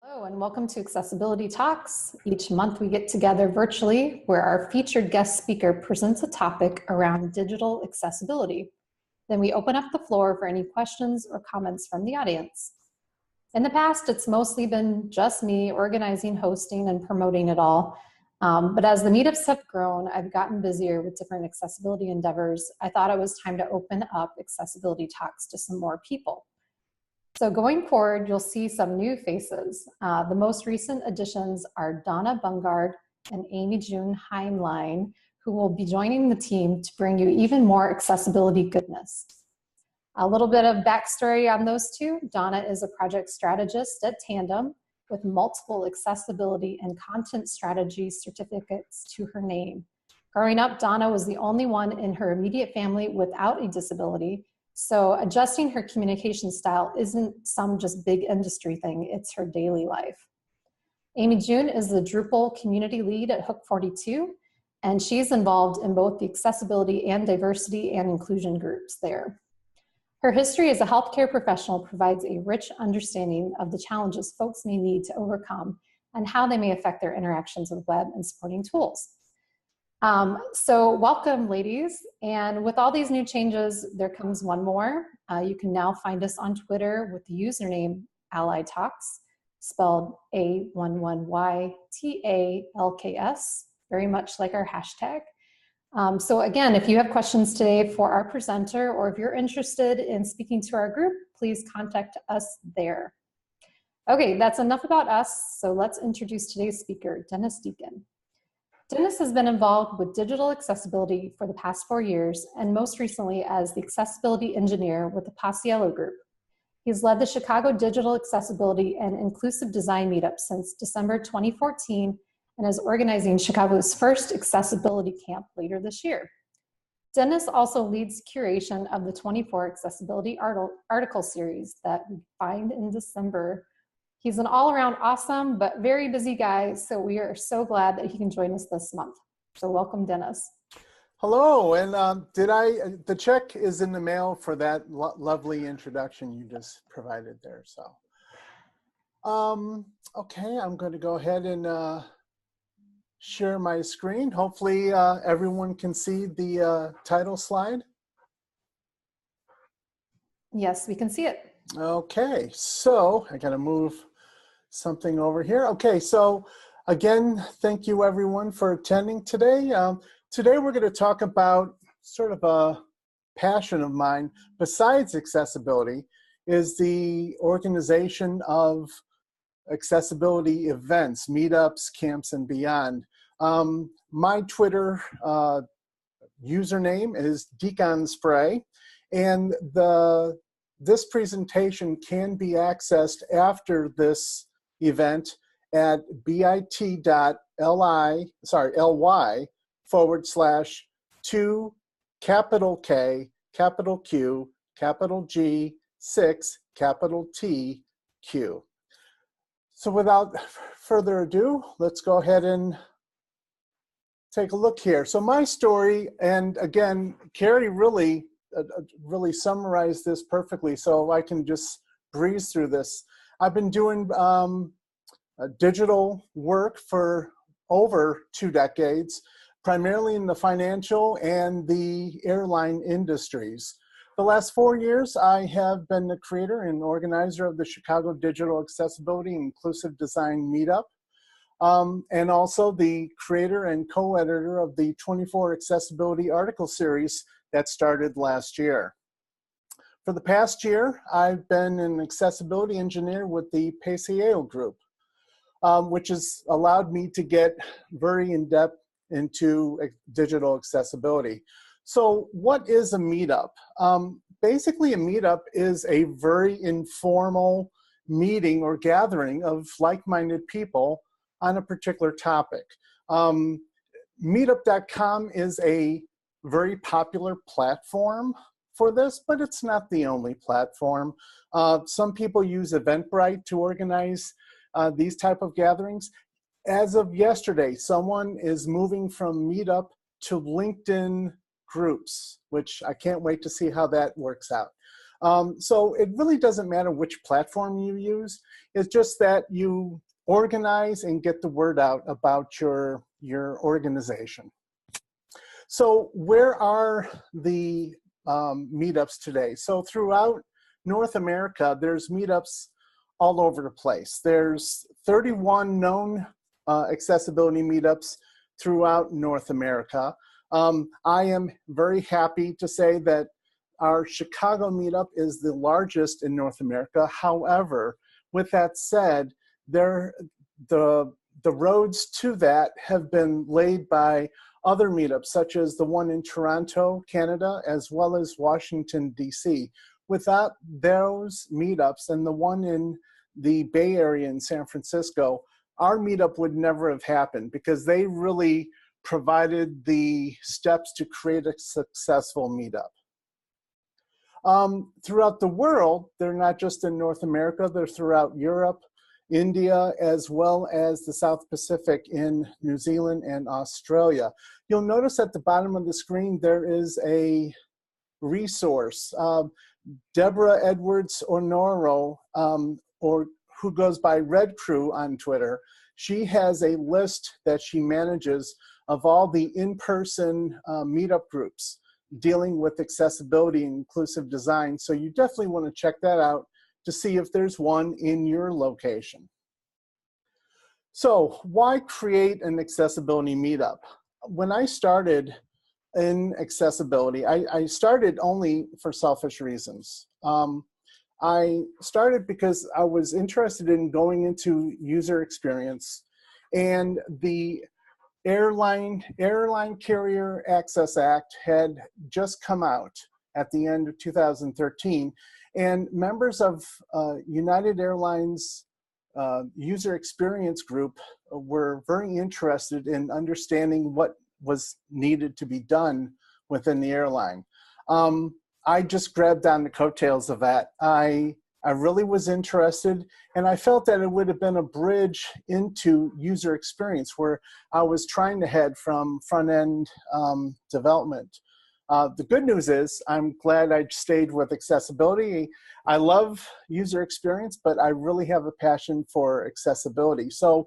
Hello and welcome to Accessibility Talks. Each month we get together virtually where our featured guest speaker presents a topic around digital accessibility. Then we open up the floor for any questions or comments from the audience. In the past, it's mostly been just me organizing, hosting, and promoting it all. But as the meetups have grown, I've gotten busier with different accessibility endeavors. I thought it was time to open up Accessibility Talks to some more people. So going forward, you'll see some new faces. The most recent additions are Donna Bungard and Amy June Heimlein, who will be joining the team to bring you even more accessibility goodness. A little bit of backstory on those two. Donna is a project strategist at Tandem with multiple accessibility and content strategy certificates to her name. Growing up, Donna was the only one in her immediate family without a disability. So adjusting her communication style isn't some just big industry thing, it's her daily life. Amy June is the Drupal community lead at Hook 42, and she's involved in both the accessibility and diversity and inclusion groups there. Her history as a healthcare professional provides a rich understanding of the challenges folks may need to overcome and how they may affect their interactions with web and supporting tools. So welcome, ladies. And with all these new changes, there comes one more. You can now find us on Twitter with the username A11yTalks, spelled A11yTalks, very much like our hashtag. So again, if you have questions today for our presenter, or if you're interested in speaking to our group, please contact us there. Okay, that's enough about us. So let's introduce today's speaker, Dennis Deacon. Dennis has been involved with digital accessibility for the past 4 years, and most recently as the accessibility engineer with the Paciello Group. He's led the Chicago Digital Accessibility and Inclusive Design Meetup since December 2014 and is organizing Chicago's first accessibility camp later this year. Dennis also leads curation of the 24 accessibility article series that we find in December. He's an all-around awesome but very busy guy, so we are so glad that he can join us this month. So welcome, Dennis. Hello, and the check is in the mail for that lovely introduction you just provided there. So, okay, I'm going to go ahead and share my screen. Hopefully everyone can see the title slide. Yes, we can see it. Okay, so I got to move something over here. Okay, so again, thank you everyone for attending today. Today we're going to talk about sort of a passion of mine besides accessibility is the organization of accessibility events, meetups, camps, and beyond. My Twitter username is Deacon Spray, and this presentation can be accessed after this event at bit.ly/2 capital K, capital Q, capital G, 6, capital T, Q. So without further ado, let's go ahead and take a look here. So my story, and again, Carrie really summarized this perfectly, so I can just breeze through this. I've been doing digital work for over 2 decades, primarily in the financial and the airline industries. The last 4 years, I have been the creator and organizer of the Chicago Digital Accessibility and Inclusive Design Meetup, and also the creator and co-editor of the 24 accessibility article series that started last year. For the past year, I've been an accessibility engineer with the Paciello Group, which has allowed me to get very in-depth into digital accessibility. So what is a meetup? Basically, a meetup is a very informal meeting or gathering of like-minded people on a particular topic. Meetup.com is a very popular platform for this, but it's not the only platform. Some people use Eventbrite to organize these type of gatherings. As of yesterday, someone is moving from Meetup to LinkedIn groups, which I can't wait to see how that works out. So it really doesn't matter which platform you use. It's just that you organize and get the word out about your organization. So where are the meetups today? So throughout North America, there's meetups all over the place. There's 31 known accessibility meetups throughout North America. I am very happy to say that our Chicago meetup is the largest in North America. However, with that said, the roads to that have been laid by other meetups, such as the one in Toronto, Canada, as well as Washington, D.C. Without those meetups and the one in the Bay Area in San Francisco, our meetup would never have happened because they really provided the steps to create a successful meetup. Throughout the world, they're not just in North America, they're throughout Europe, India, as well as the South Pacific in New Zealand and Australia. You'll notice at the bottom of the screen there is a resource. Deborah Edwards-Honoro, or who goes by Red Crew on Twitter, she has a list that she manages of all the in-person meetup groups dealing with accessibility and inclusive design. So you definitely want to check that out to see if there's one in your location. So why create an accessibility meetup? When I started in accessibility, I started only for selfish reasons. I started because I was interested in going into user experience, and the Airline Carrier Access Act had just come out at the end of 2013, and members of United Airlines user experience group were very interested in understanding what was needed to be done within the airline. I just grabbed on the coattails of that. I really was interested, and I felt that it would have been a bridge into user experience where I was trying to head from front-end development. The good news is I'm glad I stayed with accessibility. I love user experience, but I really have a passion for accessibility. So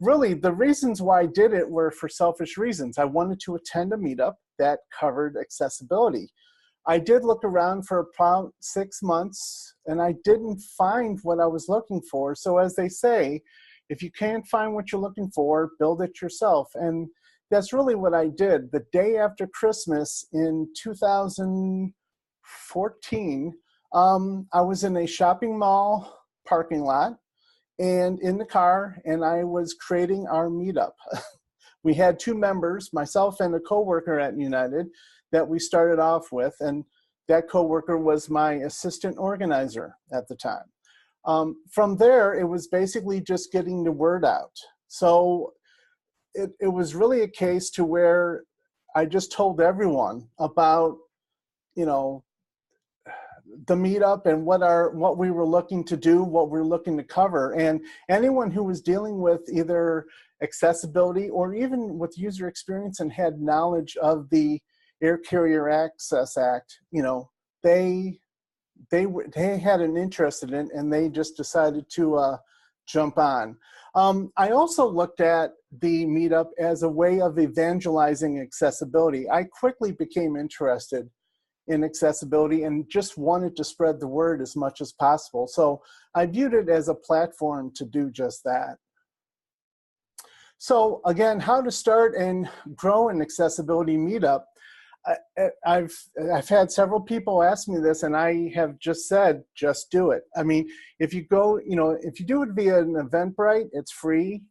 really, the reasons why I did it were for selfish reasons. I wanted to attend a meetup that covered accessibility. I did look around for about 6 months, and I didn't find what I was looking for. So as they say, if you can't find what you're looking for, build it yourself. And that's really what I did. The day after Christmas in 2014, I was in a shopping mall parking lot and in the car, and I was creating our meetup. We had 2 members, myself and a coworker at United, that we started off with, and that coworker was my assistant organizer at the time. From there, it was basically just getting the word out. So it was really a case to where I just told everyone about, you know, the meetup and what we were looking to do, what we're looking to cover. And anyone who was dealing with either accessibility or even with user experience and had knowledge of the Air Carrier Access Act, you know, they had an interest in it, and they just decided to jump on. I also looked at the meetup as a way of evangelizing accessibility. I quickly became interested in accessibility and just wanted to spread the word as much as possible. So I viewed it as a platform to do just that. So again, how to start and grow an accessibility meetup. I've had several people ask me this, and I have just said, just do it. I mean, if you go, you know, if you do it via an Eventbrite, it's free.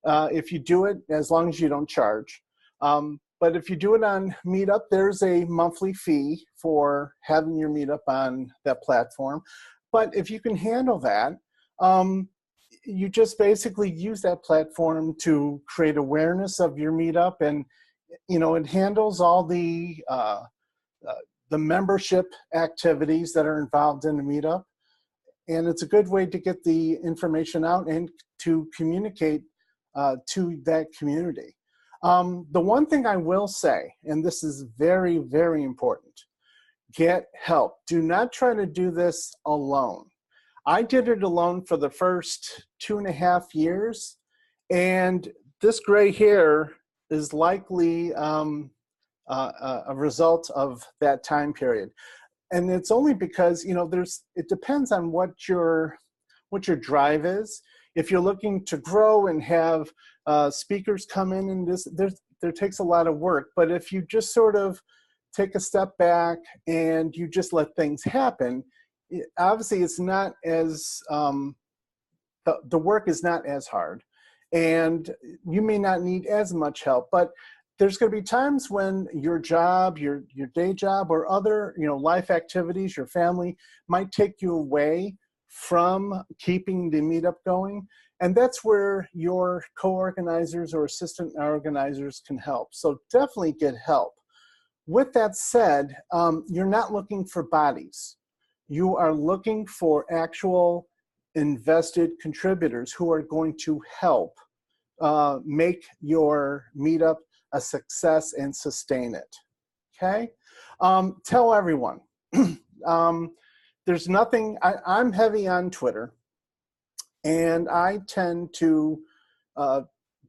If you do it, as long as you don't charge. But if you do it on Meetup, there's a monthly fee for having your meetup on that platform. But if you can handle that, you just basically use that platform to create awareness of your meetup, and you know, it handles all the membership activities that are involved in the meetup, and it's a good way to get the information out and to communicate to that community. The one thing I will say, and this is very, very important, get help. Do not try to do this alone. I did it alone for the first 2.5 years, and this gray hair is likely a result of that time period. And it's only because, you know, it depends on what your drive is. If you're looking to grow and have speakers come in, and there takes a lot of work. But if you just sort of take a step back and you just let things happen, obviously it's not as, the work is not as hard, and you may not need as much help. But there's going to be times when your job, your day job, or other, you know, life activities, your family might take you away from keeping the meetup going. And that's where your co-organizers or assistant organizers can help. So definitely get help. With that said, you're not looking for bodies. You are looking for actual invested contributors who are going to help make your meetup a success and sustain it. Okay? Tell everyone. There's nothing, I'm heavy on Twitter, and I tend to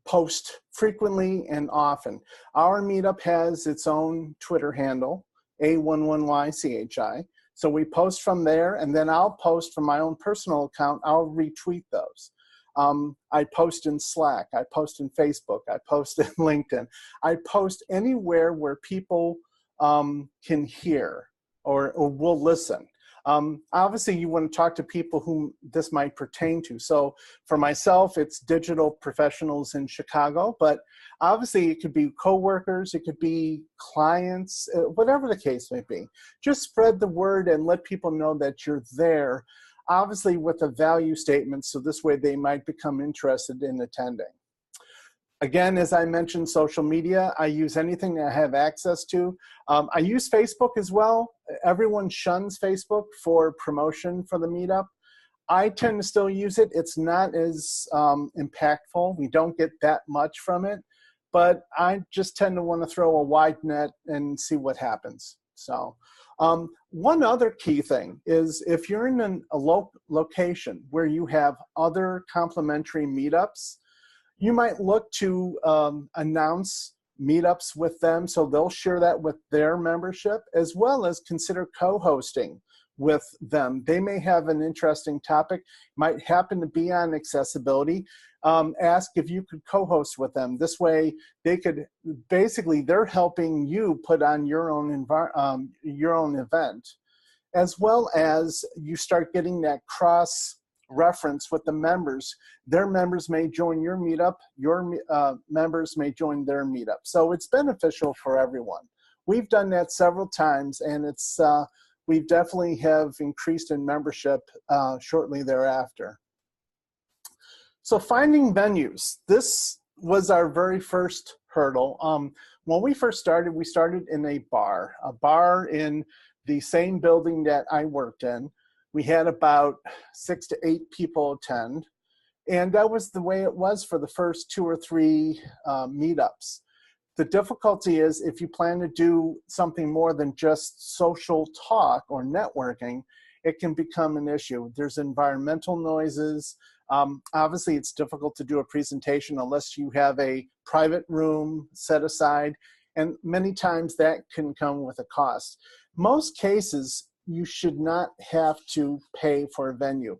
post frequently and often. Our meetup has its own Twitter handle, A11yCHI. So we post from there, and then I'll post from my own personal account. I'll retweet those. I post in Slack, I post in Facebook, I post in LinkedIn. I post anywhere where people can hear or will listen. Obviously, you want to talk to people whom this might pertain to. So for myself, it's digital professionals in Chicago, but obviously it could be coworkers, it could be clients, whatever the case may be. Just spread the word and let people know that you're there, obviously with a value statement, so this way they might become interested in attending. Again, as I mentioned, social media, I use anything that I have access to. I use Facebook as well. Everyone shuns Facebook for promotion for the meetup. I tend to still use it. It's not as impactful. We don't get that much from it, but I just tend to want to throw a wide net and see what happens. So one other key thing is if you're in a location where you have other complementary meetups, you might look to announce meetups with them, so they'll share that with their membership, as well as consider co-hosting with them. They may have an interesting topic, might happen to be on accessibility. Ask if you could co-host with them. This way, they could, basically, they're helping you put on your own event, as well as you start getting that cross reference with the members. Their members may join your meetup, your members may join their meetup. So it's beneficial for everyone. We've done that several times, and it's we definitely have increased in membership shortly thereafter. So finding venues. This was our very first hurdle. When we first started, we started in a bar in the same building that I worked in. We had about 6 to 8 people attend, and that was the way it was for the first 2 or 3 meetups. The difficulty is if you plan to do something more than just social talk or networking, it can become an issue. There's environmental noises. Obviously, it's difficult to do a presentation unless you have a private room set aside, and many times that can come with a cost. Most cases, you should not have to pay for a venue.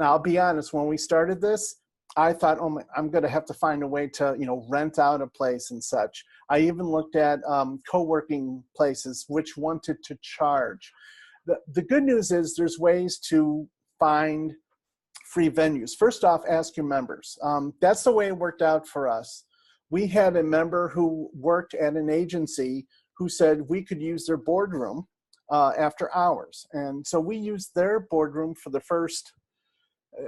Now, I'll be honest, when we started this, I thought, oh my, I'm going to have to find a way to, you know, rent out a place and such. I even looked at co-working places which wanted to charge. The good news is there's ways to find free venues. First off, ask your members. That's the way it worked out for us. We had a member who worked at an agency who said we could use their boardroom after hours. And so we used their boardroom for the first,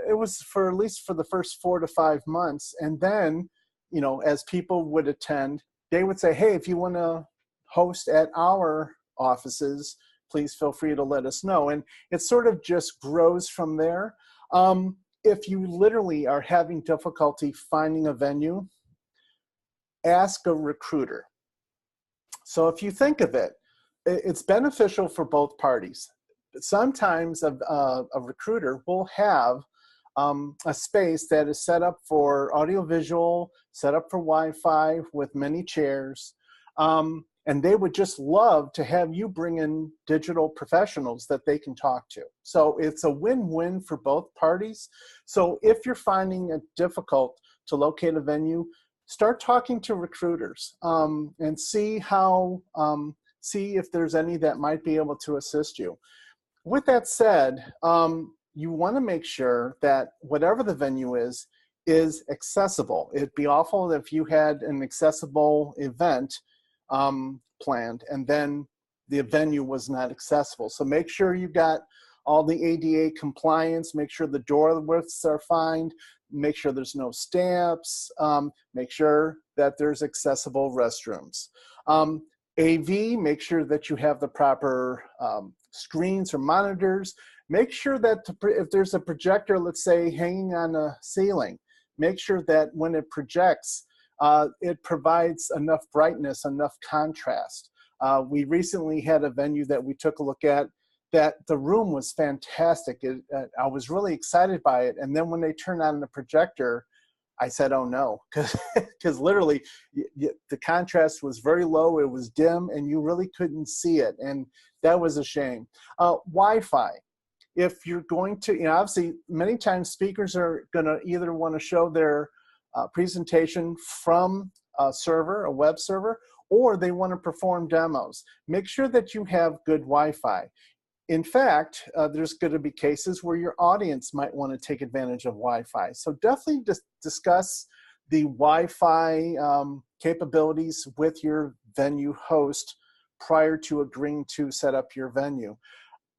it was for at least for the first 4 to 5 months. And then, you know, as people would attend, they would say, hey, if you want to host at our offices, please feel free to let us know. And it sort of just grows from there. If you literally are having difficulty finding a venue, ask a recruiter. So if you think of it, it's beneficial for both parties. Sometimes a recruiter will have a space that is set up for audiovisual, set up for Wi-Fi with many chairs. And they would just love to have you bring in digital professionals that they can talk to. So it's a win-win for both parties. So if you're finding it difficult to locate a venue, start talking to recruiters and see see if there's any that might be able to assist you. With that said, you want to make sure that whatever the venue is accessible. It'd be awful if you had an accessible event planned and then the venue was not accessible. So make sure you got all the ADA compliance, make sure the door widths are fine, make sure there's no steps, make sure that there's accessible restrooms. AV, make sure that you have the proper screens or monitors. Make sure that if there's a projector, let's say, hanging on a ceiling, make sure that when it projects, it provides enough brightness, enough contrast. We recently had a venue that we took a look at that the room was fantastic. I was really excited by it. And then when they turned on the projector, I said, oh no, because literally the contrast was very low, it was dim, and you really couldn't see it. And that was a shame. Wi-Fi. If you're going to, obviously many times speakers are gonna either wanna show their presentation from a server, a web server, or they wanna perform demos. Make sure that you have good Wi-Fi. In fact, there's going to be cases where your audience might want to take advantage of Wi-Fi. So definitely discuss the Wi-Fi capabilities with your venue host prior to agreeing to set up your venue.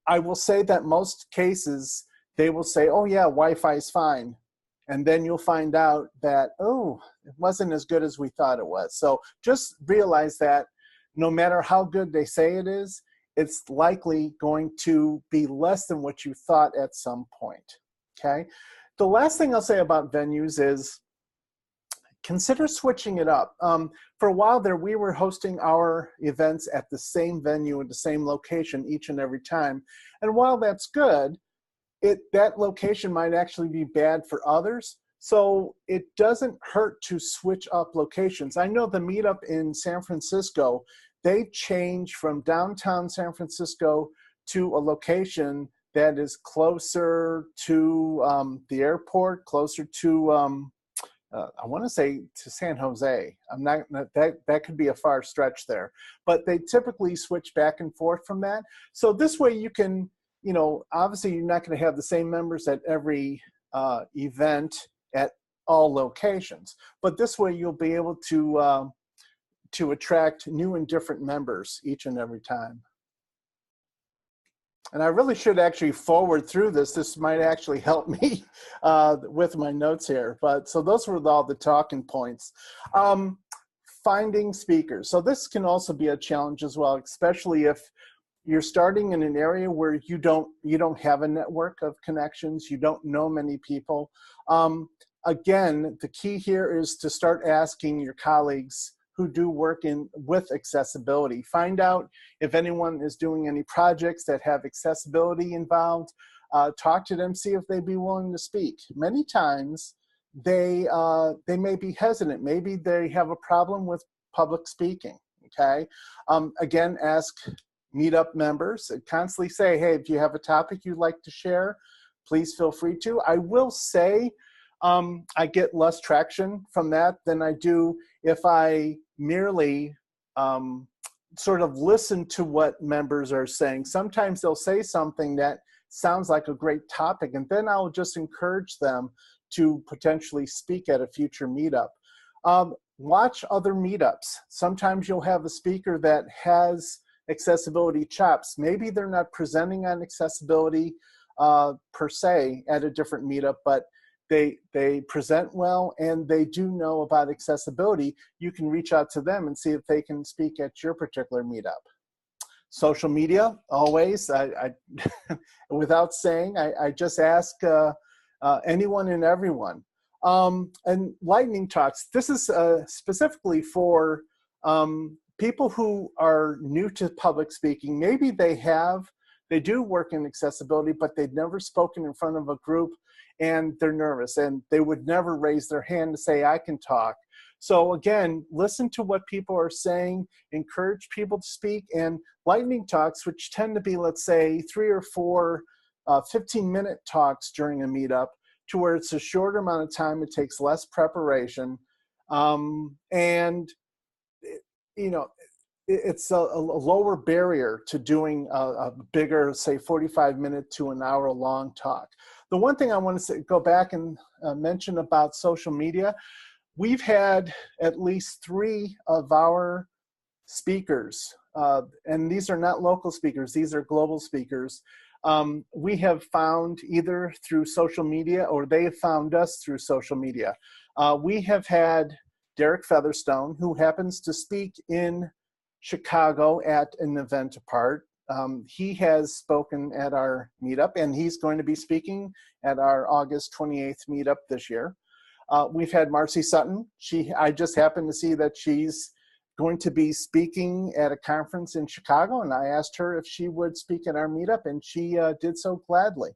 I will say that most cases, they will say, oh yeah, Wi-Fi is fine. And then you'll find out that, oh, it wasn't as good as we thought it was. So just realize that no matter how good they say it is, it's likely going to be less than what you thought at some point, okay? The last thing I'll say about venues is consider switching it up. For a while there, we were hosting our events at the same venue at the same location each and every time. And while that's good, that location might actually be bad for others. So it doesn't hurt to switch up locations. I know the Meetup in San Francisco, they changed from downtown San Francisco to a location that is closer to the airport, closer to, I want to say to San Jose. That could be a far stretch there. But they typically switch back and forth from that. So this way you can, obviously you're not going to have the same members at every event at all locations. But this way you'll be able to attract new and different members each and every time. And I really should actually forward through this. This might actually help me with my notes here. But so those were all the talking points. Finding speakers. So this can also be a challenge as well, especially if you're starting in an area where you don't have a network of connections, you don't know many people. Again, the key here is to start asking your colleagues who do work with accessibility. Find out if anyone is doing any projects that have accessibility involved. Talk to them, see if they'd be willing to speak. Many times they may be hesitant. Maybe they have a problem with public speaking, okay? Again, ask Meetup members and constantly say, hey, if you have a topic you'd like to share, please feel free to. I will say I get less traction from that than I do if I merely sort of listen to what members are saying. Sometimes they'll say something that sounds like a great topic, and then I'll just encourage them to potentially speak at a future meetup. Watch other meetups. Sometimes you'll have a speaker that has accessibility chops. Maybe they're not presenting on accessibility per se at a different meetup, but they present well and they do know about accessibility. You can reach out to them and see if they can speak at your particular meetup. Social media, always. I without saying, I just ask anyone and everyone. And lightning talks. This is specifically for people who are new to public speaking, maybe they do work in accessibility, but they've never spoken in front of a group and they're nervous and they would never raise their hand to say, I can talk. So again, listen to what people are saying, encourage people to speak, and lightning talks, which tend to be, let's say, 3 or 4 15-minute talks during a meetup, to where it's a shorter amount of time, it takes less preparation, and you know, it's a lower barrier to doing a bigger, say, 45-minute to an hour long talk. The one thing I want to say, go back and mention about social media, we've had at least 3 of our speakers, and these are not local speakers, these are global speakers. We have found either through social media or they have found us through social media. We have had Derek Featherstone, who happens to speak in Chicago at an event apart. He has spoken at our meetup, and he's going to be speaking at our August 28th meetup this year. We've had Marcy Sutton. I just happened to see that she's going to be speaking at a conference in Chicago, and I asked her if she would speak at our meetup, and she did so gladly.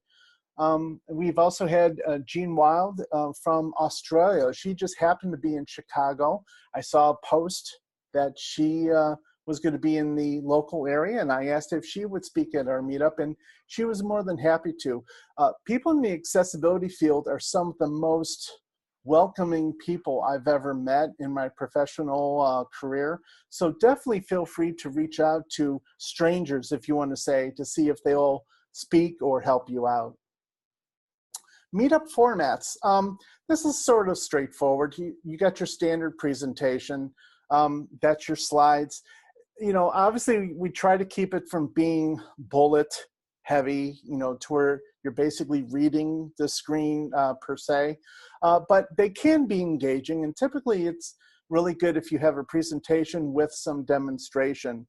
We've also had Jean Wild from Australia. She just happened to be in Chicago. I saw a post that she was going to be in the local area, and I asked if she would speak at our meetup, and she was more than happy to. People in the accessibility field are some of the most welcoming people I've ever met in my professional career. So definitely feel free to reach out to strangers, if you want to say, to see if they'll speak or help you out. Meetup formats. This is sort of straightforward. You got your standard presentation. That's your slides. You know, obviously we try to keep it from being bullet heavy, you know, to where you're basically reading the screen per se, but they can be engaging, and typically it's really good if you have a presentation with some demonstration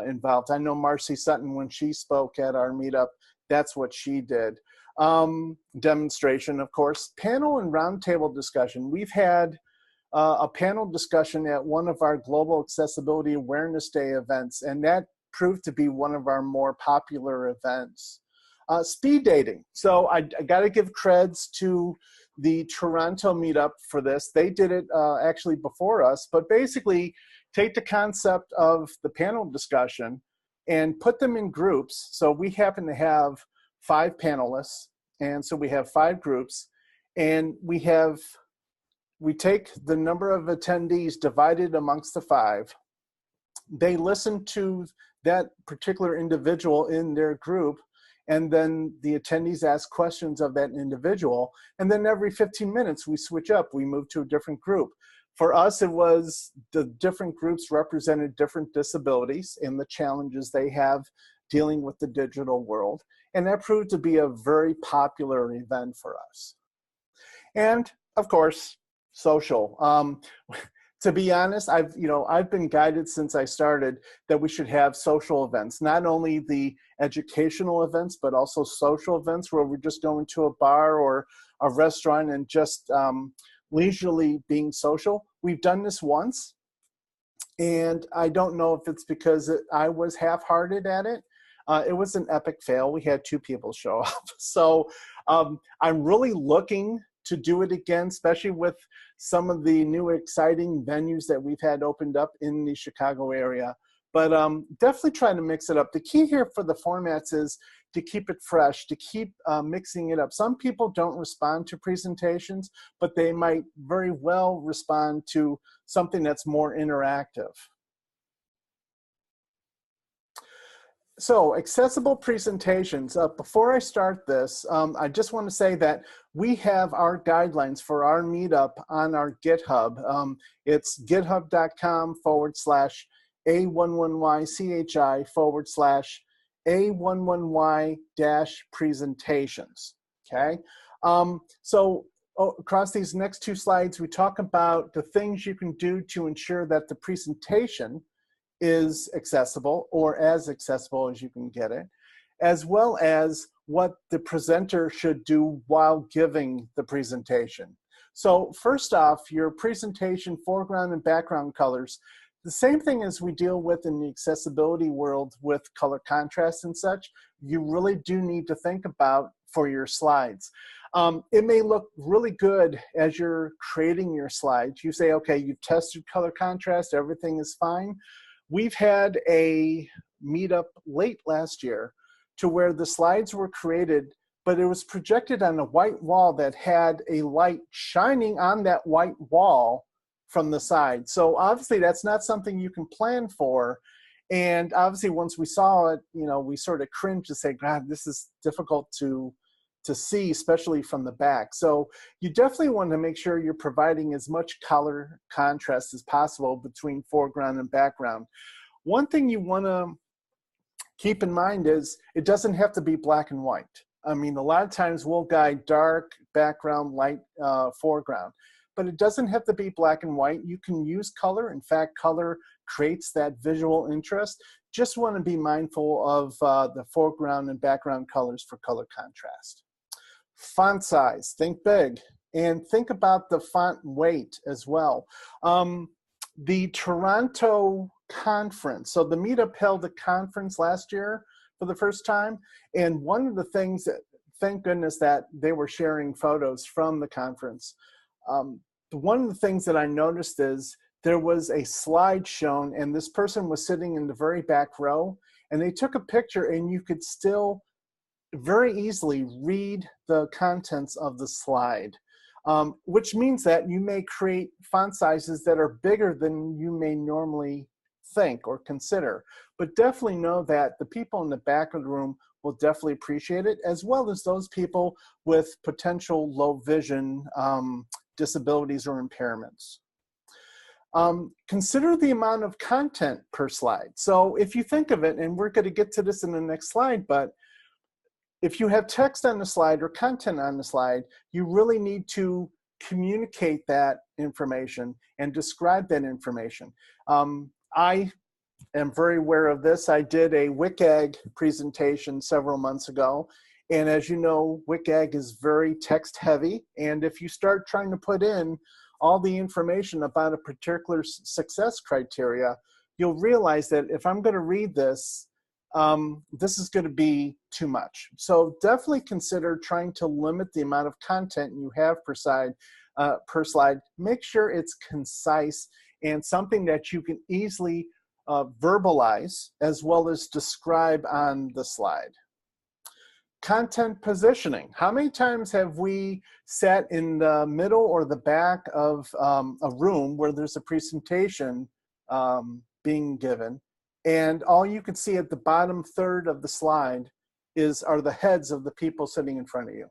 involved. I know Marcy Sutton, when she spoke at our meetup, that's what she did. Demonstration, of course. Panel and roundtable discussion. We've had a panel discussion at one of our Global Accessibility Awareness Day events, and that proved to be one of our more popular events. Speed dating. So I got to give creds to the Toronto meetup for this. They did it actually before us, but basically take the concept of the panel discussion and put them in groups. So we happen to have 5 panelists, and so we have 5 groups, and we take the number of attendees divided amongst the 5. They listen to that particular individual in their group, and then the attendees ask questions of that individual, and then every 15 minutes we switch up, we move to a different group. For us, it was the different groups represented different disabilities and the challenges they have dealing with the digital world, and that proved to be a very popular event for us. And of course, social. To be honest, I've been guided since I started that we should have social events, not only the educational events, but also social events where we're just going to a bar or a restaurant and just leisurely being social. We've done this once, and I don't know if it's because I was half-hearted at it. It was an epic fail. We had 2 people show up. So I'm really looking to do it again, especially with some of the new exciting venues that we've had opened up in the Chicago area. But definitely trying to mix it up. The key here for the formats is to keep it fresh, to keep mixing it up. Some people don't respond to presentations, but they might very well respond to something that's more interactive. So, accessible presentations. Before I start this, I just want to say that we have our guidelines for our meetup on our GitHub. It's github.com/A11YCHI/A11Y-presentations. Okay. So across these next 2 slides, we talk about the things you can do to ensure that the presentation is accessible, or as accessible as you can get it, as well as what the presenter should do while giving the presentation. So first off, your presentation foreground and background colors. The same thing as we deal with in the accessibility world with color contrast and such, you really do need to think about for your slides. It may look really good as you're creating your slides. You say, okay, you've tested color contrast, everything is fine. We've had a meetup late last year to where the slides were created, but it was projected on a white wall that had a light shining on that white wall from the side. So obviously that's not something you can plan for. And obviously once we saw it, you know, we sort of cringed to say, God, this is difficult to see, especially from the back. So you definitely want to make sure you're providing as much color contrast as possible between foreground and background. One thing you want to keep in mind is it doesn't have to be black and white. I mean, a lot of times we'll guide dark background, light foreground, but it doesn't have to be black and white. You can use color. In fact, color creates that visual interest. Just want to be mindful of the foreground and background colors for color contrast. Font size, think big, and think about the font weight as well. The Toronto conference, so the Meetup held a conference last year for the first time, and one of the things that, thank goodness that they were sharing photos from the conference. One of the things that I noticed is there was a slide shown, and this person was sitting in the very back row, and they took a picture, and you could still very easily read the contents of the slide, which means that you may create font sizes that are bigger than you may normally think or consider. But definitely know that the people in the back of the room will definitely appreciate it, as well as those people with potential low vision disabilities or impairments. Consider the amount of content per slide. So if you think of it, and we're going to get to this in the next slide, but if you have text on the slide or content on the slide, you really need to communicate that information and describe that information. I am very aware of this. I did a WCAG presentation several months ago. And as you know, WCAG is very text heavy. And if you start trying to put in all the information about a particular success criteria, you'll realize that if I'm going to read this, this is going to be too much. So definitely consider trying to limit the amount of content you have per slide. Make sure it's concise and something that you can easily verbalize as well as describe on the slide. Content positioning. How many times have we sat in the middle or the back of a room where there's a presentation being given, and all you can see at the bottom third of the slide are the heads of the people sitting in front of you.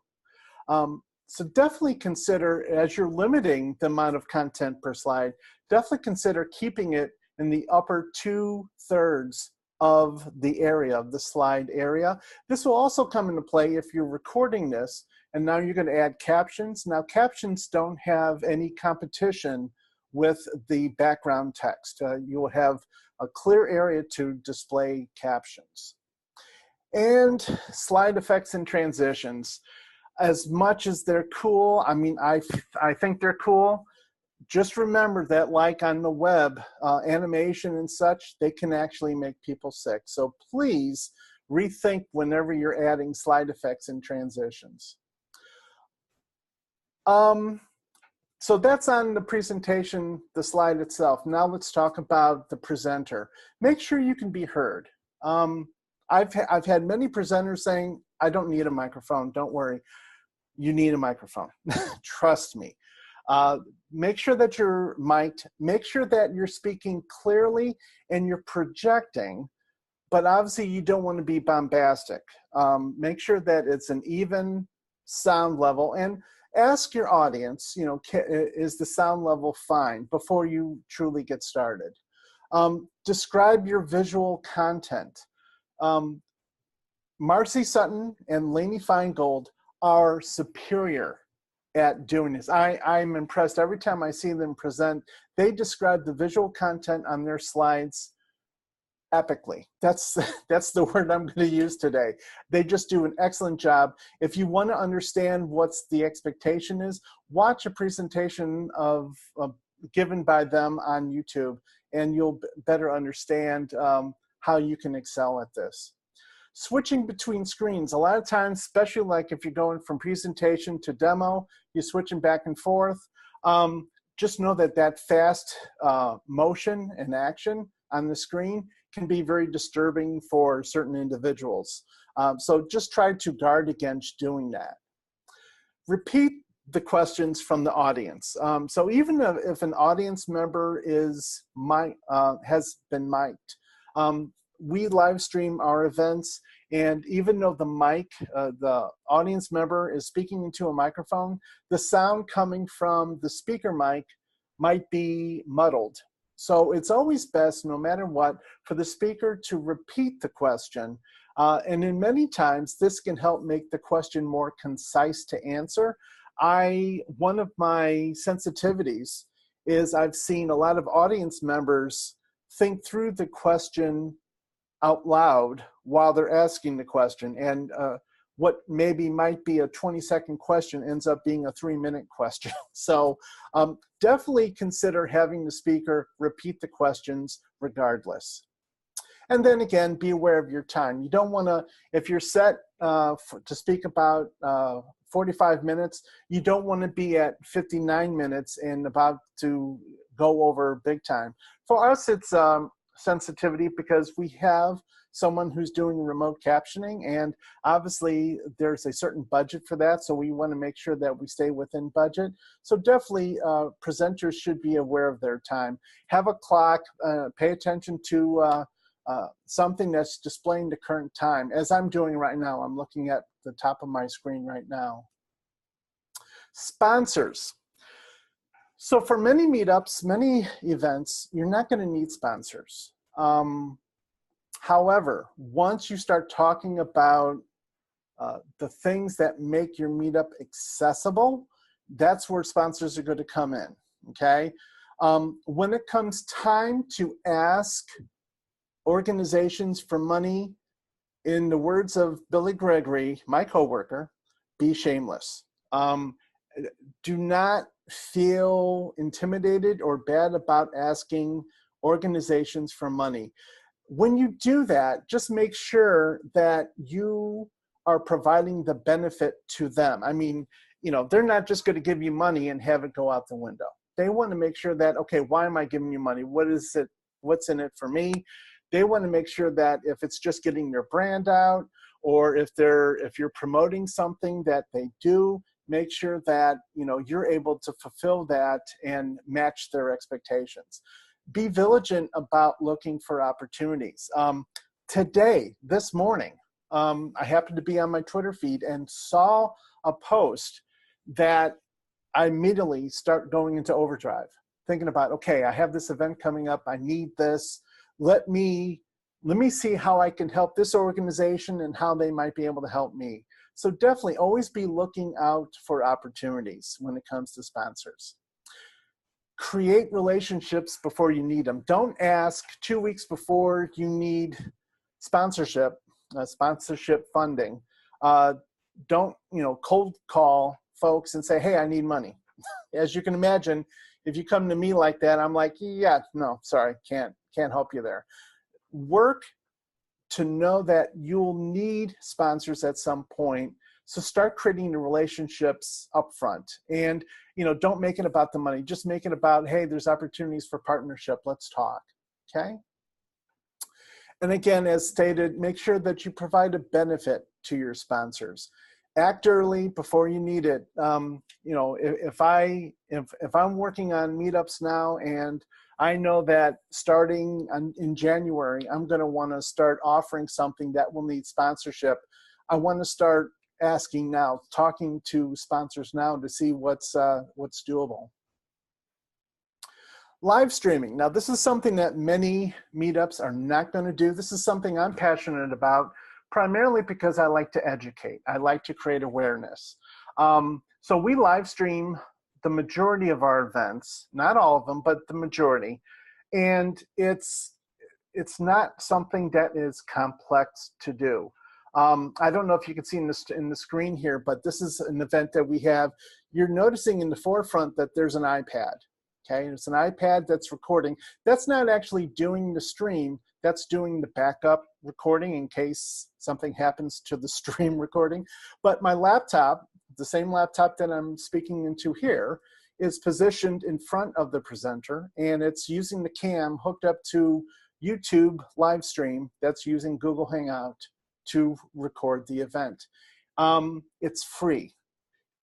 So definitely consider, as you're limiting the amount of content per slide, definitely consider keeping it in the upper 2/3 of the area, of the slide area. This will also come into play if you're recording this, and now you're going to add captions. Now, captions don't have any competition with the background text. You will have a clear area to display captions. And slide effects and transitions. As much as they're cool, I mean, I think they're cool, just remember that, like on the web, animation and such, they can actually make people sick. So please rethink whenever you're adding slide effects and transitions. So that's on the presentation, the slide itself. Now let's talk about the presenter. Make sure you can be heard. I've had many presenters saying, I don't need a microphone, don't worry. You need a microphone, trust me. Make sure that you're mic'd, make sure that you're speaking clearly and you're projecting, but obviously you don't want to be bombastic. Make sure that it's an even sound level, and ask your audience, you know, is the sound level fine before you truly get started. Describe your visual content. Marcy Sutton and Lainey Feingold are superior at doing this. I'm impressed every time I see them present. They describe the visual content on their slides epically. That's the word I'm going to use today. They just do an excellent job. If you want to understand what's the expectation is, watch a presentation given by them on YouTube, and you'll better understand how you can excel at this. Switching between screens, a lot of times, especially like if you're going from presentation to demo, you're switching back and forth. Just know that that fast motion and action on the screen can be very disturbing for certain individuals. So just try to guard against doing that. Repeat the questions from the audience. So even if an audience member is has been mic'd, we live stream our events, and even though the mic, the audience member is speaking into a microphone, the sound coming from the speaker mic might be muddled. So it's always best, no matter what, for the speaker to repeat the question. And in many times, this can help make the question more concise to answer. One of my sensitivities is I've seen a lot of audience members think through the question out loud while they're asking the question, and what maybe might be a 20-second question ends up being a 3-minute question. So definitely consider having the speaker repeat the questions regardless. And then again, be aware of your time. You don't want to, if you're set to speak about 45 minutes, you don't want to be at 59 minutes and about to go over big time. For us, it's sensitivity because we have someone who's doing remote captioning, and obviously there's a certain budget for that, so we want to make sure that we stay within budget. So definitely presenters should be aware of their time. Have a clock, pay attention to something that's displaying the current time. As I'm doing right now, I'm looking at the top of my screen right now. Sponsors. So for many meetups, many events, you're not going to need sponsors. However, once you start talking about the things that make your meetup accessible, that's where sponsors are going to come in, okay? When it comes time to ask organizations for money, in the words of Billy Gregory, my coworker, be shameless. Do not feel intimidated or bad about asking organizations for money. When you do that, just make sure that you are providing the benefit to them. I mean, you know, they're not just going to give you money and have it go out the window. They want to make sure that, okay, why am I giving you money? What is it? What's in it for me? They want to make sure that if it's just getting their brand out, or if you're promoting something that they do, make sure that, you know, you're able to fulfill that and match their expectations. Be vigilant about looking for opportunities. Today, this morning, I happened to be on my Twitter feed and saw a post that I immediately start going into overdrive, thinking about, okay, I have this event coming up, I need this. Let me see how I can help this organization and how they might be able to help me. So definitely always be looking out for opportunities when it comes to sponsors. Create relationships before you need them. Don't ask 2 weeks before you need sponsorship funding. Don't, you know, cold call folks and say, hey, I need money. As you can imagine, if you come to me like that, I'm like, yeah, no, sorry, can't help you there. Work to know that you'll need sponsors at some point. So start creating the relationships up front, and, you know, don't make it about the money. Just make it about, hey, there's opportunities for partnership. Let's talk. Okay. And again, as stated, make sure that you provide a benefit to your sponsors. Act early before you need it. You know, if I'm working on meetups now, and I know that starting in January, I'm going to want to start offering something that will need sponsorship. I want to start asking now, talking to sponsors now to see what's doable. Live streaming. Now, this is something that many meetups are not going to do. This is something I'm passionate about, primarily because I like to educate. I like to create awareness. So we live stream the majority of our events, not all of them, but the majority. And it's not something that is complex to do. I don't know if you can see in the screen here, but this is an event that we have. You're noticing in the forefront that there's an iPad, okay? It's an iPad that's recording. That's not actually doing the stream, that's doing the backup recording in case something happens to the stream recording. But my laptop, the same laptop that I'm speaking into here, is positioned in front of the presenter, and it's using the cam hooked up to YouTube live stream that's using Google Hangout to record the event. It's free.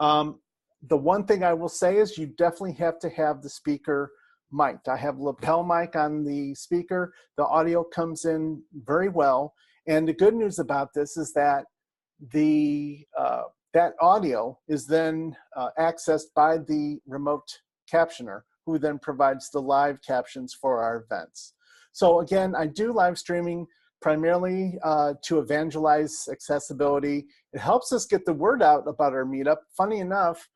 The one thing I will say is you definitely have to have the speaker mic'd. I have lapel mic on the speaker. The audio comes in very well. And the good news about this is that that audio is then accessed by the remote captioner, who then provides the live captions for our events. So again, I do live streaming primarily to evangelize accessibility. It helps us get the word out about our meetup. Funny enough,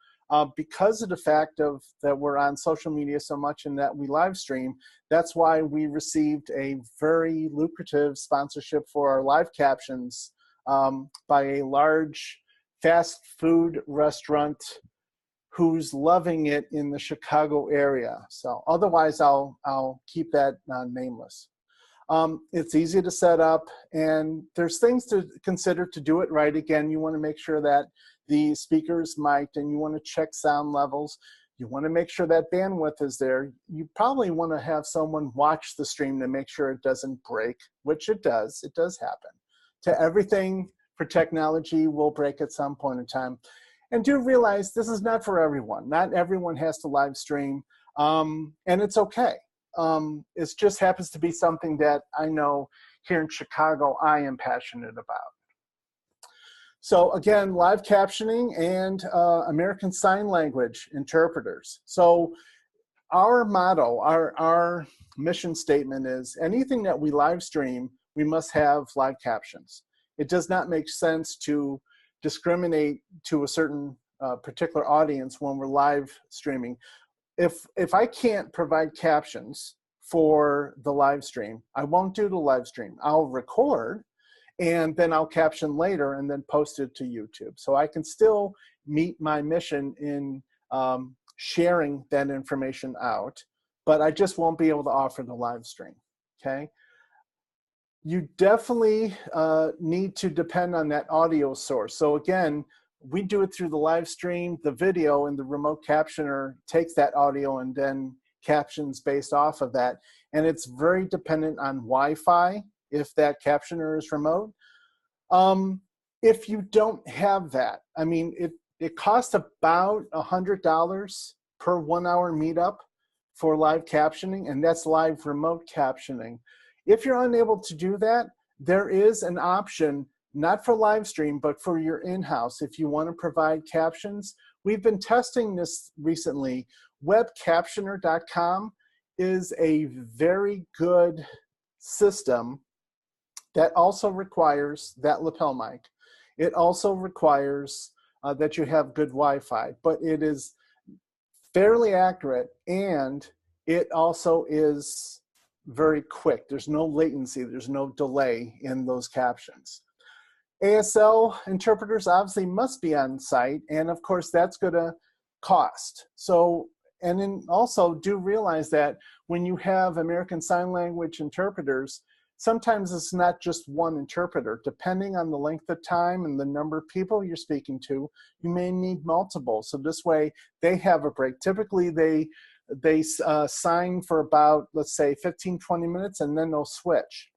because of the fact that we're on social media so much and that we live stream, that's why we received a very lucrative sponsorship for our live captions by a large fast food restaurant who's loving it in the Chicago area. So otherwise, I'll keep that nameless. It's easy to set up, and there's things to consider to do it right. Again, you want to make sure that the speaker's mic'd, and you want to check sound levels. You want to make sure that bandwidth is there. You probably want to have someone watch the stream to make sure it doesn't break, which it does. It does happen. To everything for technology will break at some point in time. And do realize this is not for everyone. Not everyone has to live stream, and it's okay. It just happens to be something that I know here in Chicago I am passionate about. So again, live captioning and American Sign Language interpreters. So our motto, our mission statement is anything that we live stream, we must have live captions. It does not make sense to discriminate to a certain particular audience when we're live streaming. If I can't provide captions for the live stream, I won't do the live stream. I'll record, and then I'll caption later and then post it to YouTube. So I can still meet my mission in sharing that information out, but I just won't be able to offer the live stream, okay? You definitely need to depend on that audio source. So again, we do it through the live stream, the video, and the remote captioner takes that audio and then captions based off of that. And it's very dependent on Wi-Fi if that captioner is remote. If you don't have that, I mean, it costs about $100 per 1 hour meetup for live captioning, and that's live remote captioning. If you're unable to do that, there is an option, not for live stream, but for your in-house. If you want to provide captions, we've been testing this recently. Webcaptioner.com is a very good system that also requires that lapel mic. It also requires that you have good Wi-Fi, but it is fairly accurate, and it also is very quick. There's no latency, there's no delay in those captions. ASL interpreters obviously must be on site, and of course that's going to cost. So, and then also do realize that when you have American Sign Language interpreters, sometimes it's not just one interpreter. Depending on the length of time and the number of people you're speaking to, you may need multiple. So this way they have a break. Typically they sign for about, let's say, 15, 20 minutes, and then they'll switch.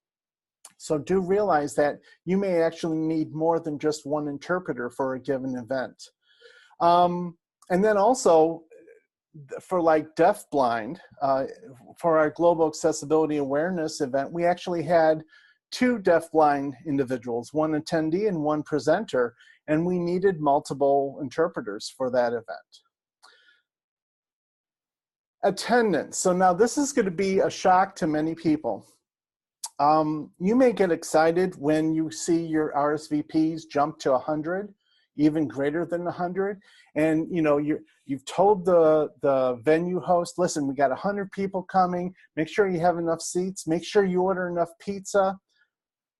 So do realize that you may actually need more than just one interpreter for a given event. And then also, for like deafblind, for our Global Accessibility Awareness event, we actually had 2 deafblind individuals, one attendee and one presenter, and we needed multiple interpreters for that event. Attendance. So now this is going to be a shock to many people. You may get excited when you see your RSVPs jump to 100, even greater than 100, and you know you've told the venue host, listen, we got 100 people coming. Make sure you have enough seats. Make sure you order enough pizza.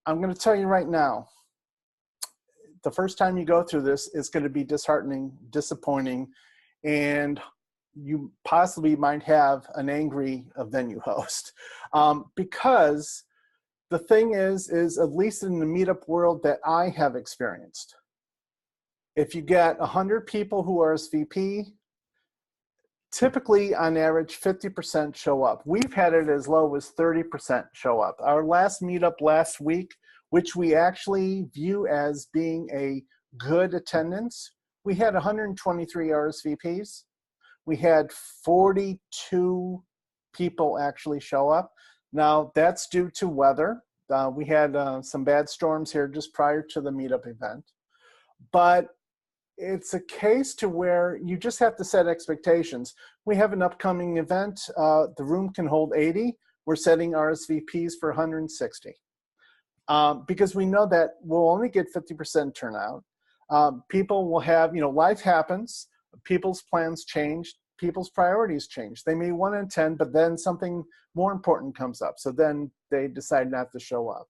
I'm going to tell you right now, the first time you go through this, it's going to be disheartening, disappointing, and you possibly might have an angry venue host. Because the thing is at least in the meetup world that I have experienced, if you get 100 people who RSVP, typically on average 50% show up. We've had it as low as 30% show up. Our last meetup last week, which we actually view as being a good attendance, we had 123 RSVPs. We had 42 people actually show up. Now that's due to weather. We had some bad storms here just prior to the meetup event. But it's a case to where you just have to set expectations. We have an upcoming event. The room can hold 80. We're setting RSVPs for 160. Because we know that we'll only get 50% turnout. People will have, life happens. People's plans change. People's priorities change. They may want to attend, but then something more important comes up. So then they decide not to show up.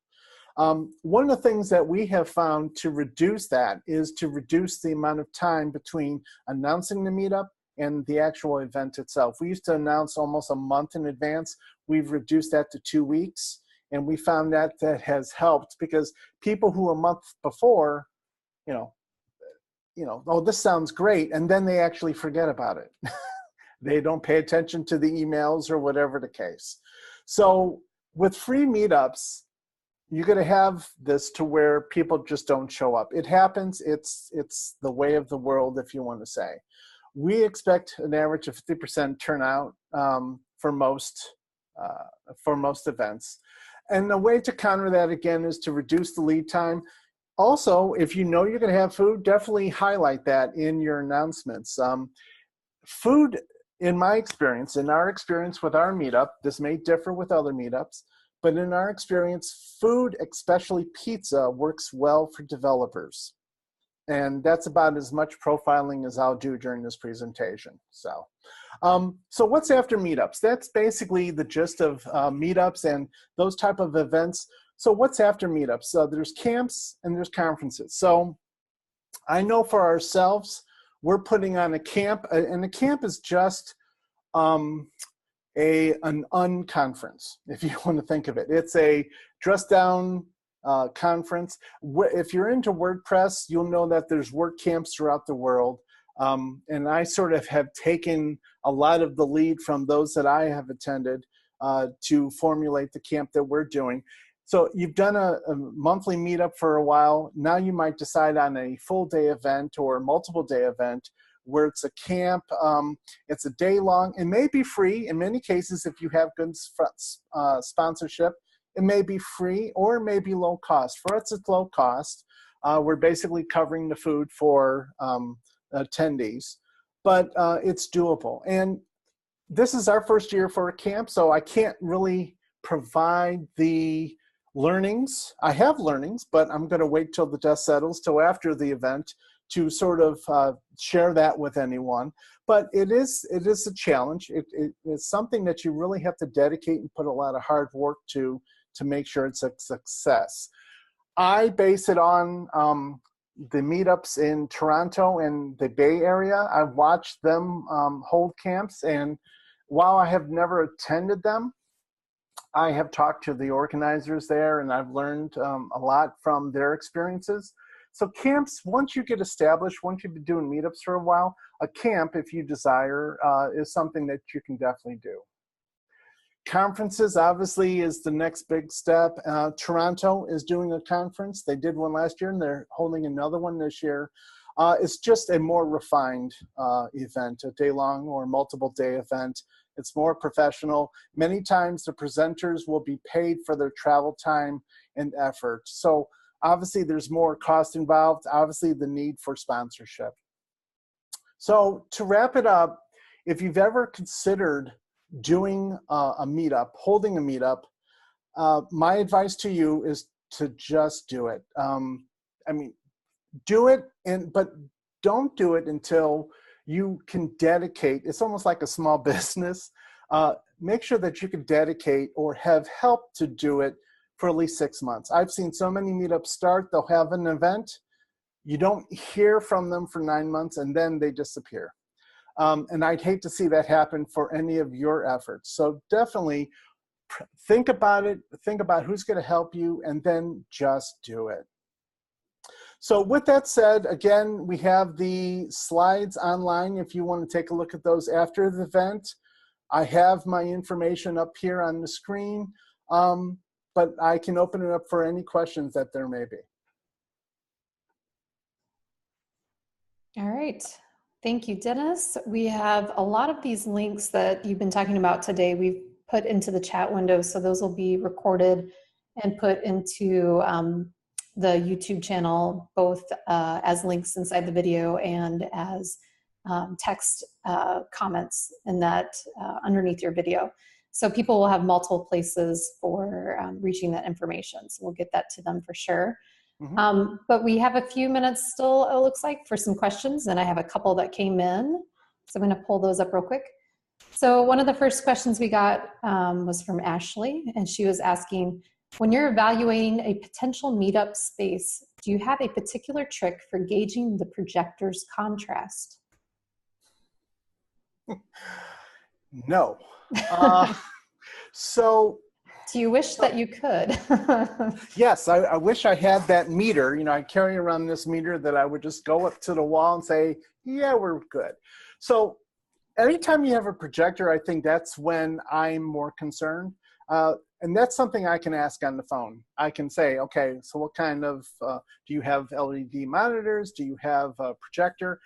One of the things that we have found to reduce that is to reduce the amount of time between announcing the meetup and the actual event itself. We used to announce almost a month in advance. We've reduced that to 2 weeks, and we found that has helped because people who a month before, oh, this sounds great, and then they actually forget about it. They don't pay attention to the emails or whatever the case. So with free meetups, you're going to have this to where people just don't show up. It happens. It's the way of the world, if you want to say. We expect an average of 50% turnout for most events. And the way to counter that, again, is to reduce the lead time. Also, if you know you're going to have food, definitely highlight that in your announcements. Food, in my experience, in our experience with our meetup, this may differ with other meetups, but in our experience, food, especially pizza, works well for developers. And that's about as much profiling as I'll do during this presentation. So what's after meetups? That's basically the gist of meetups and those type of events. So what's after meetups? There's camps and there's conferences. So I know for ourselves, we're putting on a camp, and a camp is just an unconference, if you want to think of it. It's a dress down conference. If you're into WordPress, you'll know that there's work camps throughout the world. And I sort of have taken a lot of the lead from those that I have attended to formulate the camp that we're doing. So you've done a monthly meetup for a while. Now you might decide on a full day event or multiple day event where it's a camp. It's a day long. It may be free. In many cases, if you have good sponsorship, it may be free or it may be low cost. For us, it's low cost. We're basically covering the food for attendees, but it's doable. And this is our first year for a camp, so I can't really provide the learnings. I have learnings, but I'm going to wait till the dust settles, till after the event, to sort of share that with anyone. But it is a challenge. It's something that you really have to dedicate and put a lot of hard work to make sure it's a success. I base it on the meetups in Toronto and the Bay Area. I've watched them hold camps, and while I have never attended them, I have talked to the organizers there, and I've learned a lot from their experiences. So camps, once you get established, once you've been doing meetups for a while, a camp, if you desire, is something that you can definitely do. Conferences, obviously, is the next big step. Toronto is doing a conference. They did one last year, and they're holding another one this year. It's just a more refined event, a day-long or multiple-day event. It's more professional. Many times the presenters will be paid for their travel time and effort. So obviously there's more cost involved, obviously the need for sponsorship. So to wrap it up, if you've ever considered doing a meetup, holding a meetup, my advice to you is to just do it. I mean, do it, but don't do it until you can dedicate. It's almost like a small business. Make sure that you can dedicate or have help to do it for at least 6 months. I've seen so many meetups start, they'll have an event, you don't hear from them for 9 months, and then they disappear. And I'd hate to see that happen for any of your efforts. So definitely think about it, think about who's going to help you, and then just do it. So with that said, again, we have the slides online if you want to take a look at those after the event. I have my information up here on the screen, but I can open it up for any questions that there may be. All right. Thank you, Dennis. We have a lot of these links that you've been talking about today. We've put into the chat window, so those will be recorded and put into the YouTube channel, both as links inside the video and as text comments in that underneath your video. So people will have multiple places for reaching that information. So we'll get that to them for sure. Mm-hmm. But we have a few minutes still, it looks like, for some questions, and I have a couple that came in. So I'm going to pull those up real quick. So one of the first questions we got was from Ashley, and she was asking, when you're evaluating a potential meetup space, do you have a particular trick for gauging the projector's contrast? No. So do you wish that you could? Yes, I wish I had that meter. You know, I carry around this meter that I would just go up to the wall and say, yeah, we're good. So anytime you have a projector, I think that's when I'm more concerned. And that's something I can ask on the phone. I can say, okay, so what kind of, do you have LED monitors? Do you have a projector?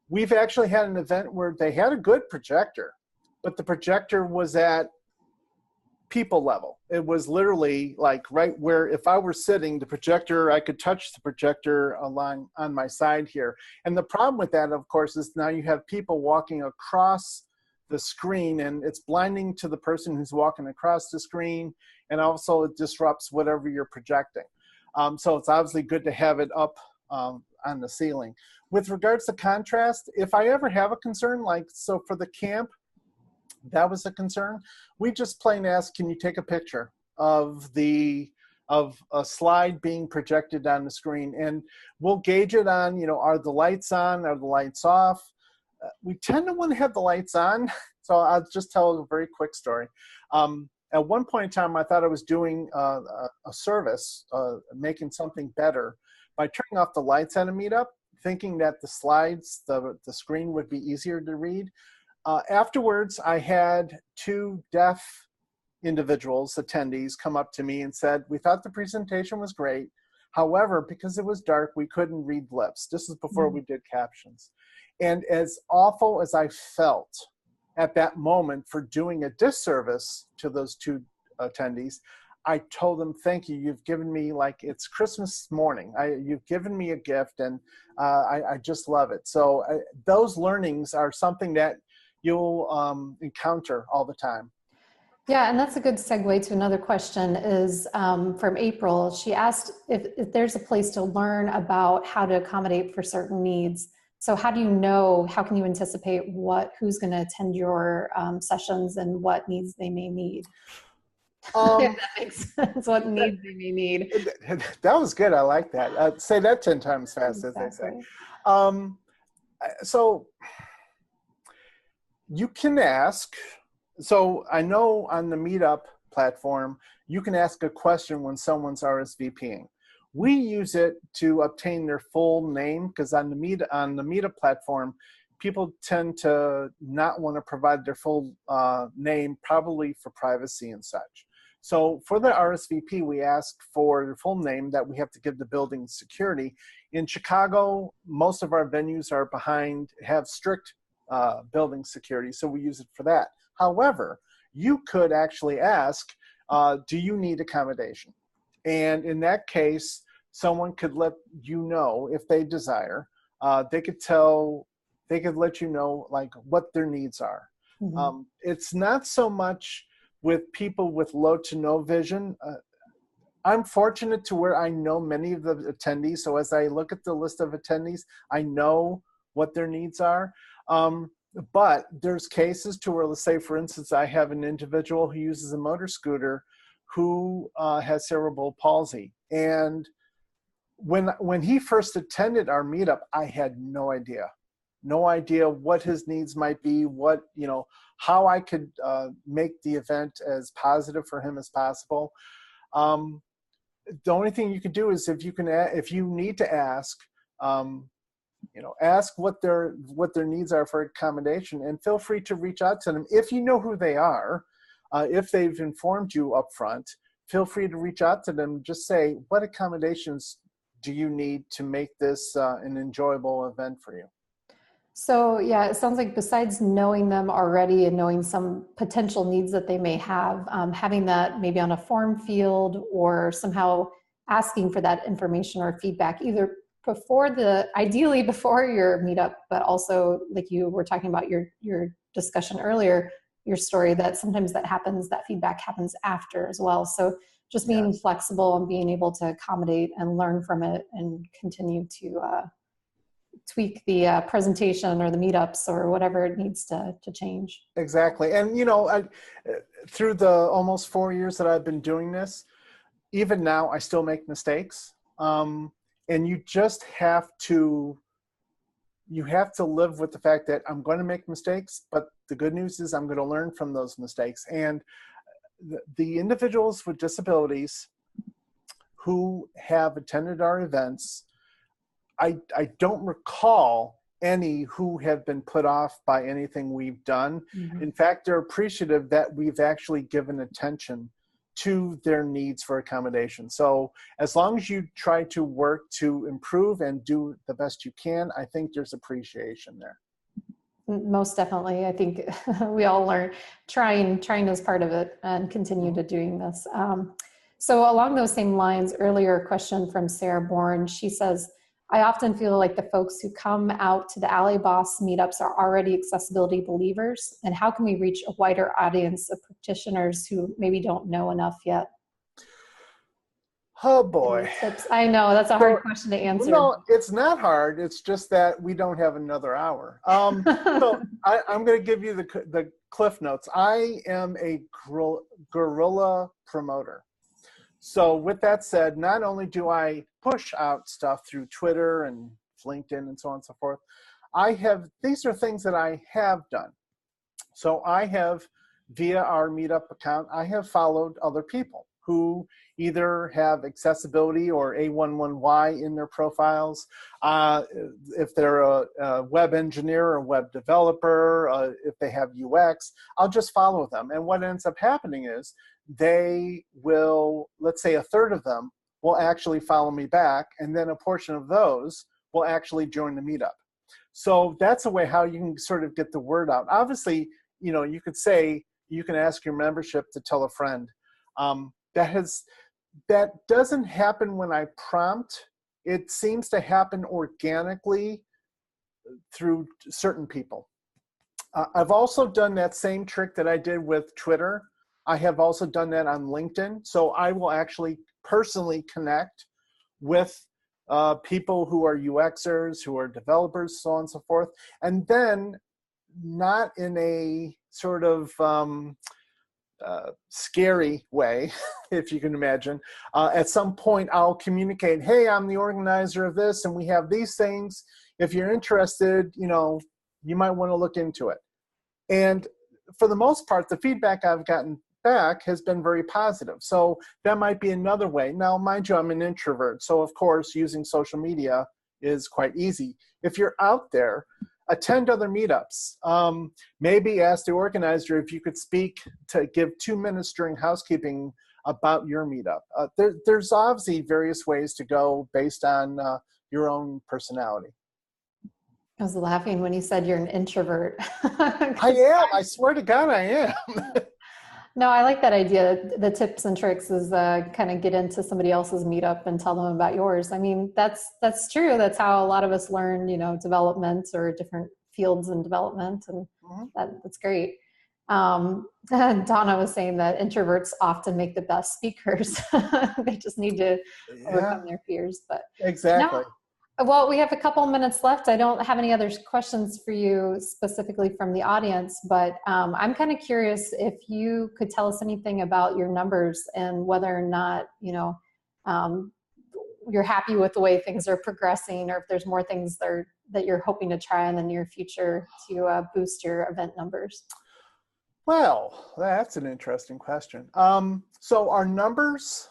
We've actually had an event where they had a good projector, but the projector was at people level. It was literally like right where if I were sitting, the projector, I could touch the projector along on my side here. And the problem with that, of course, is now you have people walking across the screen, and it's blinding to the person who's walking across the screen, and also it disrupts whatever you're projecting. So it's obviously good to have it up on the ceiling. With regards to contrast, if I ever have a concern, like so for the camp, that was a concern. We just plain asked, can you take a picture of a slide being projected on the screen? And we'll gauge it on, you know, are the lights on, are the lights off? We tend to want to have the lights on. So I'll just tell a very quick story. At one point in time, I thought I was doing a service, making something better by turning off the lights at a meetup, thinking that the slides, the screen would be easier to read. Afterwards, I had two deaf individuals, attendees, come up to me and said, we thought the presentation was great. However, because it was dark, we couldn't read lips. This is before we did captions. And as awful as I felt at that moment for doing a disservice to those two attendees, I told them, thank you. You've given me, like, it's Christmas morning. You've given me a gift, and I just love it. So those learnings are something that you'll encounter all the time. Yeah, and that's a good segue to another question is from April. She asked if there's a place to learn about how to accommodate for certain needs. So how do you know, how can you anticipate who's going to attend your sessions and what needs they may need? If that makes sense, what needs they may need. That was good. I like that. Say that 10 times fast, exactly. As they say. So you can ask. So I know on the Meetup platform, you can ask a question when someone's RSVPing. We use it to obtain their full name because on the Meetup platform, people tend to not want to provide their full name, probably for privacy and such. So for the RSVP, we ask for their full name that we have to give the building security. In Chicago, most of our venues have strict building security, so we use it for that. However, you could actually ask, do you need accommodation? And in that case, someone could let you know if they desire. They could let you know like what their needs are. Mm-hmm. It's not so much with people with low to no vision. I'm fortunate to where I know many of the attendees. So as I look at the list of attendees, I know what their needs are. But there's cases to where, let's say, for instance, I have an individual who uses a motor scooter who has cerebral palsy. And when he first attended our meetup, I had no idea no idea what his needs might be, what, how I could make the event as positive for him as possible. The only thing you can do is if you need to ask, ask what their needs are for accommodation, and feel free to reach out to them. If you know who they are, if they've informed you up front, feel free to reach out to them. Just say, what accommodations do you need to make this an enjoyable event for you? So yeah, it sounds like besides knowing them already and knowing some potential needs that they may have, having that maybe on a form field or somehow asking for that information or feedback, either ideally before your meetup, but also like you were talking about your discussion earlier, your story, that sometimes that feedback happens after as well. So just being flexible and being able to accommodate and learn from it and continue to tweak the presentation or the meetups or whatever it needs to change. Exactly. And, through the almost 4 years that I've been doing this, even now, I still make mistakes. And you just have to live with the fact that I'm going to make mistakes, but the good news is I'm going to learn from those mistakes. And the individuals with disabilities who have attended our events, I don't recall any who have been put off by anything we've done. Mm-hmm. In fact, they're appreciative that we've actually given attention to their needs for accommodation. So as long as you try to work to improve and do the best you can, I think there's appreciation there. Most definitely. I think we all learn trying is part of it and continue to doing this. So along those same lines, earlier question from Sarah Bourne, she says, I often feel like the folks who come out to the Alley Boss meetups are already accessibility believers. And how can we reach a wider audience of practitioners who maybe don't know enough yet? Oh boy. I know that's a hard question to answer. No, it's not hard. It's just that we don't have another hour. So I'm going to give you the cliff notes. I am a guerrilla promoter. So with that said, not only do I push out stuff through Twitter and LinkedIn and so on and so forth, these are things that I have done. So I have, via our Meetup account, I have followed other people who either have accessibility or A11Y in their profiles. If they're a web engineer or web developer, if they have UX, I'll just follow them. And what ends up happening is they will, let's say a third of them will actually follow me back, and then a portion of those will actually join the meetup. So that's a way how you can sort of get the word out. Obviously, you could say, you can ask your membership to tell a friend. That doesn't happen when I prompt. It seems to happen organically through certain people. I've also done that same trick that I did with Twitter. I have also done that on LinkedIn. So I will actually personally connect with people who are UXers, who are developers, so on and so forth. And then not in a sort of scary way, if you can imagine. At some point, I'll communicate, hey, I'm the organizer of this, and we have these things. If you're interested, you might want to look into it. And for the most part, the feedback I've gotten back has been very positive. So that might be another way. Now, mind you, I'm an introvert. So of course, using social media is quite easy. If you're out there, attend other meetups. Maybe ask the organizer if you could speak to give 2 minutes during housekeeping about your meetup. There's obviously various ways to go based on your own personality. I was laughing when you said you're an introvert. I am. I swear to God, I am. No, I like that idea. The tips and tricks is kind of get into somebody else's meetup and tell them about yours. I mean, that's true. That's how a lot of us learn, development or different fields in development, and that's great. Donna was saying that introverts often make the best speakers. They just need to overcome their fears. But exactly. No, well, we have a couple minutes left. I don't have any other questions for you specifically from the audience, but I'm kind of curious if you could tell us anything about your numbers and whether or not, you're happy with the way things are progressing, or if there's more things that you're hoping to try in the near future to boost your event numbers. Well, that's an interesting question. So our numbers,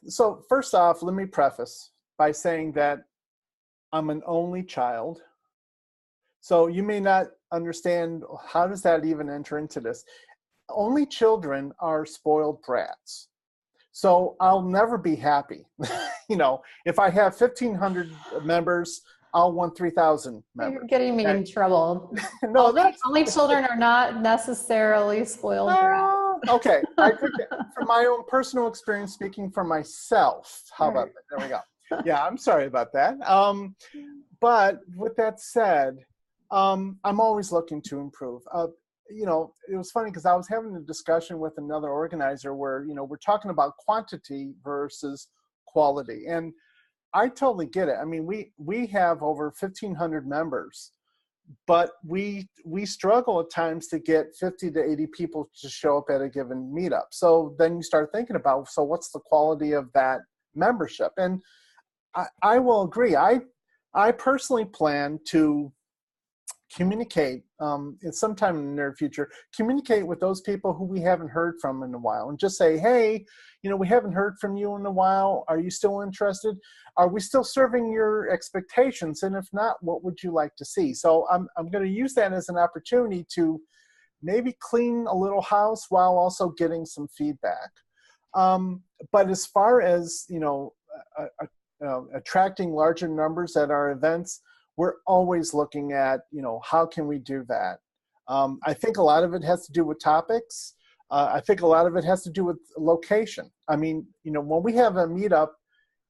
so first off, let me preface by saying that I'm an only child. So you may not understand, how does that even enter into this? Only children are spoiled brats. So I'll never be happy. You know, if I have 1,500 members, I'll want 3,000 members. You're getting me in trouble. No, only children are not necessarily spoiled brats. Okay, I think that from my own personal experience, speaking for myself, how about that? There we go. Yeah, I'm sorry about that. But with that said, I'm always looking to improve. You know, it was funny because I was having a discussion with another organizer where, you know, we're talking about quantity versus quality. And I totally get it. I mean, we have over 1,500 members, but we struggle at times to get 50 to 80 people to show up at a given meetup. So then you start thinking about, so what's the quality of that membership? And I will agree. I personally plan to communicate sometime in the near future, communicate with those people who we haven't heard from in a while and just say, hey, you know, we haven't heard from you in a while. Are you still interested? Are we still serving your expectations? And if not, what would you like to see? So I'm going to use that as an opportunity to maybe clean a little house while also getting some feedback. But as far as, you know, attracting larger numbers at our events, we're always looking at, you know, how can we do that? I think a lot of it has to do with topics. I think a lot of it has to do with location. I mean, you know, when we have a meetup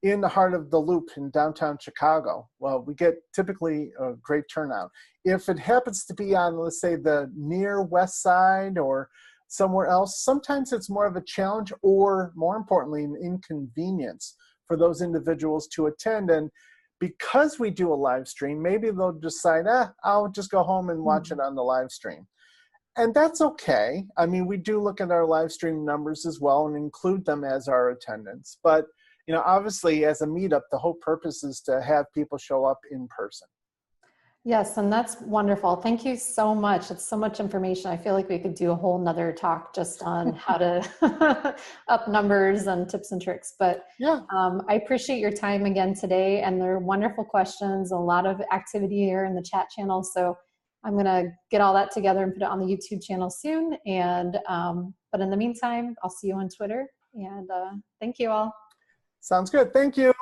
in the heart of the Loop in downtown Chicago, well, we get typically a great turnout. If it happens to be on, let's say, the near west side or somewhere else, sometimes it's more of a challenge or, more importantly, an inconvenience for those individuals to attend. And because we do a live stream, maybe they'll decide, I'll just go home and watch it on the live stream. And that's okay. I mean, we do look at our live stream numbers as well and include them as our attendance. But, you know, obviously as a meetup, the whole purpose is to have people show up in person. Yes, and that's wonderful. Thank you so much. It's so much information. I feel like we could do a whole nother talk just on how to up numbers and tips and tricks. But yeah, I appreciate your time again today, and they're wonderful questions, a lot of activity here in the chat channel. So I'm going to get all that together and put it on the YouTube channel soon. And but in the meantime, I'll see you on Twitter. And thank you all. Sounds good. Thank you.